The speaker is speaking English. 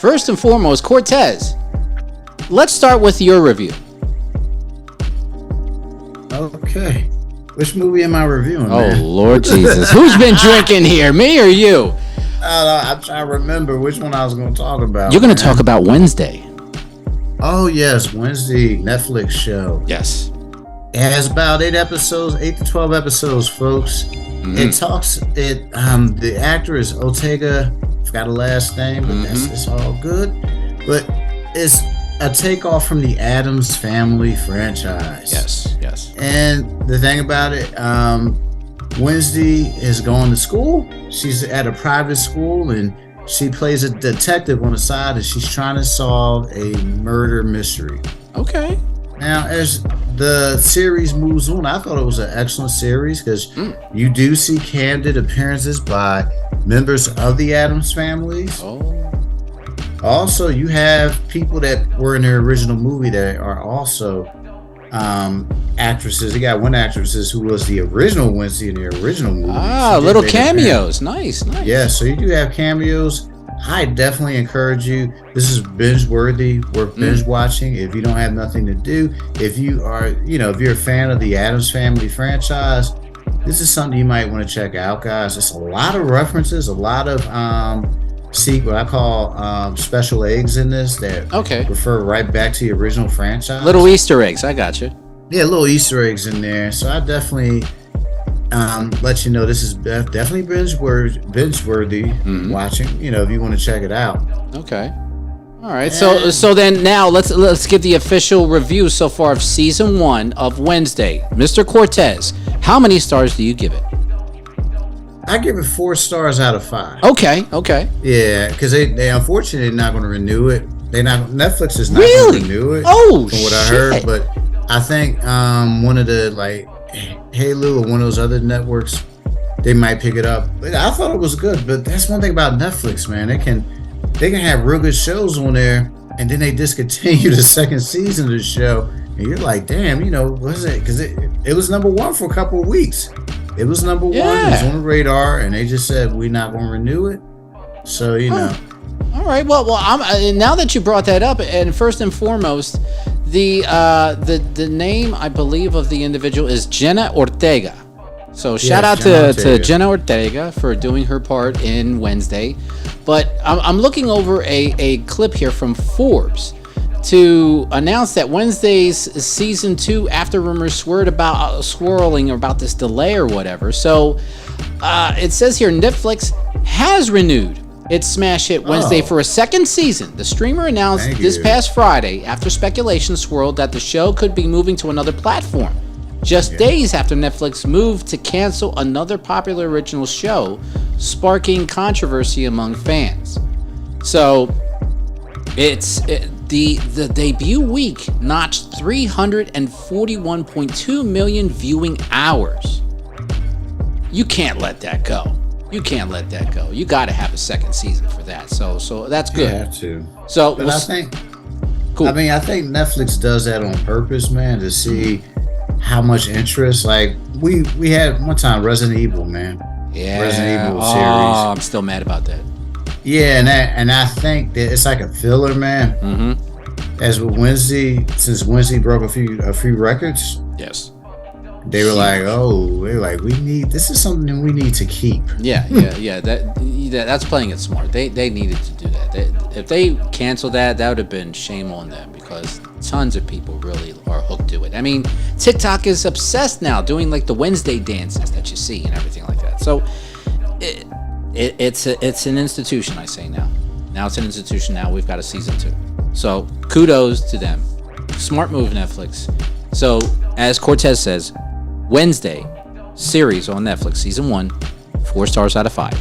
First and foremost, Cortez, let's start with your review. Okay. Which movie am I reviewing, man? Oh, Lord Jesus. Who's been drinking here, me or you? I'm trying to remember which one I was going to talk about. You're going to talk about Wednesday. Oh, yes. Wednesday Netflix show. Yes. It has about 8 to 12 episodes, folks. Mm-hmm. The actor is Ortega. Forgot the last name, but it's all good. But it's a takeoff from the Addams Family franchise. Yes. And the thing about it, Wednesday is going to school. She's at a private school, and she plays a detective on the side, and she's trying to solve a murder mystery. Okay. Now, as the series moves on, I thought it was an excellent series because you do see candid appearances by members of the Addams families. Oh. Also, you have people that were in their original movie that are also actresses. They got one actress who was the original Wednesday in the original movie. Little cameos. Nice. Yeah, so you do have cameos. I definitely encourage you. This is binge worthy, worth binge watching if you don't have nothing to do. If you are, if you're a fan of the Addams Family franchise, this is something you might want to check out, guys. It's a lot of references, a lot of what I call special eggs in this that refer right back to the original franchise. Little Easter eggs, I got you. Yeah, little Easter eggs in there. So I definitely let you know this is definitely binge worthy watching. If you want to check it out. Okay. All right. So then now let's get the official review so far of season 1 of Wednesday. Mr. Cortez, how many stars do you give it? I give it 4 stars out of 5. Okay. Yeah, because they unfortunately not going to renew it. Netflix is not going to renew it. Oh, from what I heard, but I think one of the Hulu or one of those other networks, they might pick it up. But I thought it was good, but that's one thing about Netflix, man. They can have real good shows on there, and then they discontinue the second season of the show, and you're like, damn, what is it? Because it was number 1 for a couple of weeks. It was number 1. It was on the radar, and they just said we're not going to renew it. So All right. Well, now that you brought that up, and first and foremost, the name I believe of the individual is Jenna Ortega. So shout out to Jenna Ortega for doing her part in Wednesday. But I'm looking over a clip here from Forbes to announce that Wednesday's season 2 after rumors swirling about this delay or whatever. So it says here Netflix has renewed its smash hit Wednesday for a second season. The streamer announced this past Friday after speculation swirled that the show could be moving to another platform. Just days after Netflix moved to cancel another popular original show, sparking controversy among fans. So the debut week notched 341.2 million viewing hours. You can't let that go. You got to have a second season for that. So that's good. You have to. So, but I think Netflix does that on purpose, man, to see how much interest. Like we had one time Resident Evil, man. Yeah. Resident Evil series. Oh, I'm still mad about that. Yeah, and I think that it's like a filler, man. Mm-hmm. As with Wednesday, since Wednesday broke a few records. Yes. They were like, this is something we need to keep. Yeah. That's playing it smart. They needed to do that. If they canceled that would have been shame on them because tons of people really are hooked to it. I mean, TikTok is obsessed now doing like the Wednesday dances that you see and everything like that. So it's an institution, I say now. Now it's an institution. Now we've got a season 2. So kudos to them. Smart move, Netflix. So as Cortez says, Wednesday series on Netflix, season 1, 4 stars out of 5.